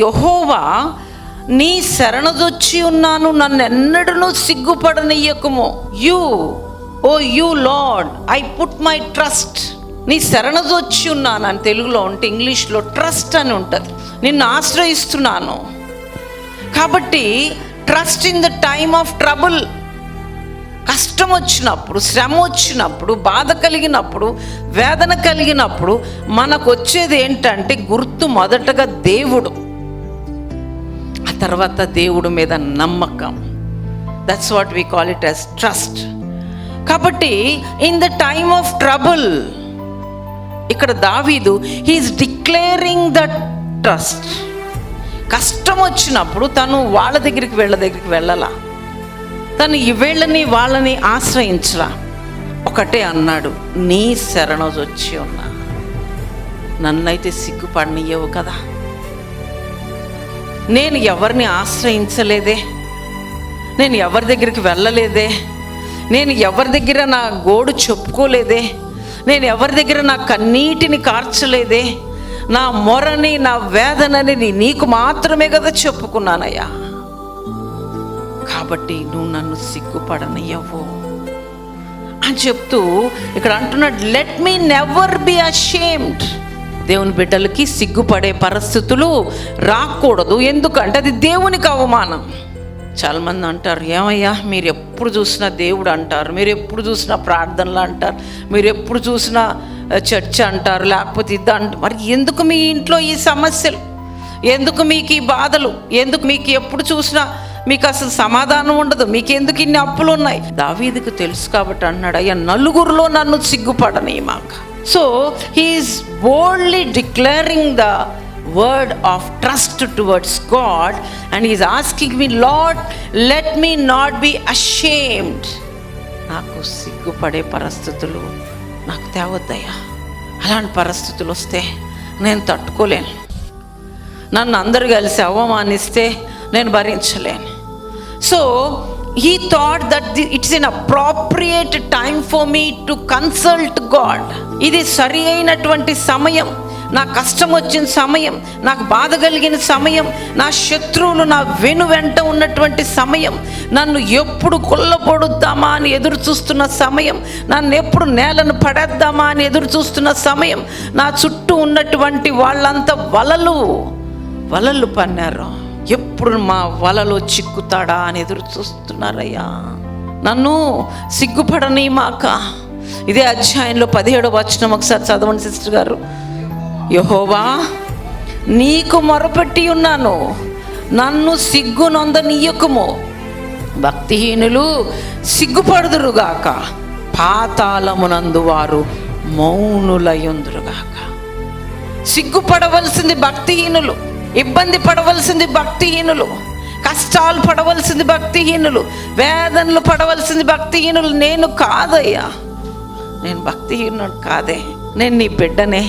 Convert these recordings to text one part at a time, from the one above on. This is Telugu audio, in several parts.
యెహోవా నీ శరణుజొచ్చి ఉన్నాను, నన్ను ఎన్నడూ సిగ్గుపడనీయకుము. You Lord I put my trust. నీ శరణుజొచ్చి ఉన్నాను అని తెలుగులో ఉంటే, ఇంగ్లీష్లో ట్రస్ట్ అని ఉంటుంది. నిన్ను ఆశ్రయిస్తున్నాను కాబట్టి trust in the time of trouble. కష్టం వచ్చినప్పుడు, శ్రమ వచ్చినప్పుడు, బాధ కలిగినప్పుడు, వేదన కలిగినప్పుడు మనకు వచ్చేది ఏంటంటే గుర్తు మొదటగా దేవుడు, ఆ తర్వాత దేవుడు మీద నమ్మకం. That's what we call it as trust. కాబట్టి in the time of trouble ఇక్కడ దావీదు హీఈస్ డిక్లేరింగ్ ద ట్రస్ట్. కష్టం వచ్చినప్పుడు తను వాళ్ళ దగ్గరికి వెళ్ళలా, తను వీళ్ళని వాళ్ళని ఆశ్రయించరా. ఒకటే అన్నాడు, నీ శరణొచ్చి ఉన్నా, నన్నైతే సిగ్గుపడనియ్యవు కదా. నేను ఎవరిని ఆశ్రయించలేదే, నేను ఎవరి దగ్గరికి వెళ్ళలేదే, నేను ఎవరి దగ్గర నా గోడు చెప్పుకోలేదే, నేను ఎవరి దగ్గర నా కన్నీటిని కార్చలేదే, నా మొరని నా వేదనని నీకు మాత్రమే కదా చెప్పుకున్నానయ్యా. కాబట్టి నువ్వు నన్ను సిగ్గుపడనియ్యవు అని చెప్తూ ఇక్కడ అంటున్నాడు, let me never be ashamed. దేవుని బిడ్డలకి సిగ్గుపడే పరిస్థితులు రాకూడదు. ఎందుకంటే అది దేవునికి అవమానం. చాలామంది అంటారు, ఏమయ్యా మీరు ఎప్పుడు చూసినా దేవుడు అంటారు, మీరు ఎప్పుడు చూసినా ప్రార్థనలు అంటారు, మీరు ఎప్పుడు చూసినా చర్చ్ అంటారు, లేకపోతే ఇది అంటారు, మరి ఎందుకు మీ ఇంట్లో ఈ సమస్యలు, ఎందుకు మీకు ఈ బాధలు, ఎందుకు మీకు ఎప్పుడు చూసినా మీకు అసలు సమాధానం ఉండదు, మీకు ఎందుకు ఇన్ని అప్పులు ఉన్నాయి? దావీదుకు తెలుసు కాబట్టి అన్నాడు, అయ్యా నలుగురిలో నన్ను సిగ్గుపడని మాక. So he's boldly declaring the word of trust towards God, and he is asking me, Lord, let me not be ashamed. నాకు సిగ్గుపడే పరిస్థితులు నాకు తేవద్దయ్యా. అలాంటి పరిస్థితులు వస్తే నేను తట్టుకోలేను. నన్ను అందరూ కలిసి అవమానిస్తే నేను భరించలేను. So he thought that it's an appropriate time for me to consult God. ఇది సరి అయినటువంటి సమయం, నా కష్టం వచ్చిన సమయం, నాకు బాధ కలిగిన సమయం, నా శత్రువులు నా వెంట ఉన్నటువంటి సమయం, నన్ను ఎప్పుడు కొల్లబొడుద్దామా అని ఎదురు చూస్తున్న సమయం, నన్ను ఎప్పుడు నేలను పడేద్దామా అని ఎదురు చూస్తున్న సమయం, నా చుట్టూ ఉన్నటువంటి వాళ్ళంతా వలలు పన్నారు, ఎప్పుడు మా వలలో చిక్కుతాడా అని ఎదురు చూస్తున్నారయ్యా. నన్ను సిగ్గుపడని మాక. ఇదే అధ్యాయంలో 17వ వచనం ఒకసారి చదవండి సిస్టర్ గారు. యెహోవా నీకు మొరపెట్టి ఉన్నాను, నన్ను సిగ్గునొందనీయకుము. భక్తిహీనులు సిగ్గుపడుదురుగాక, పాతాళమునందు వారు మౌనులయుందురుగాక. సిగ్గుపడవలసింది భక్తిహీనులు, ఇబ్బంది పడవలసింది భక్తిహీనులు, కష్టాలు పడవలసింది భక్తిహీనులు, వేదనలు పడవలసింది భక్తిహీనులు. నేను కాదయ్యా, నేను భక్తిహీనుడు కాదే, నేను నీ బిడ్డనే.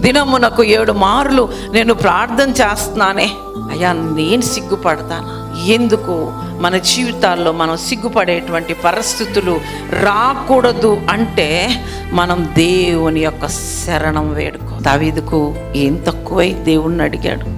దినమునకు 7 మార్లు నేను ప్రార్థన చేస్తున్నానే, అయ్యా నేను సిగ్గుపడతాను. ఎందుకు మన జీవితాల్లో మనం సిగ్గుపడేటువంటి పరిస్థితులు రాకూడదు అంటే మనం దేవుని యొక్క శరణం వేడుకో. దావీదుకు ఏం తక్కువై దేవుణ్ణి అడిగాడు.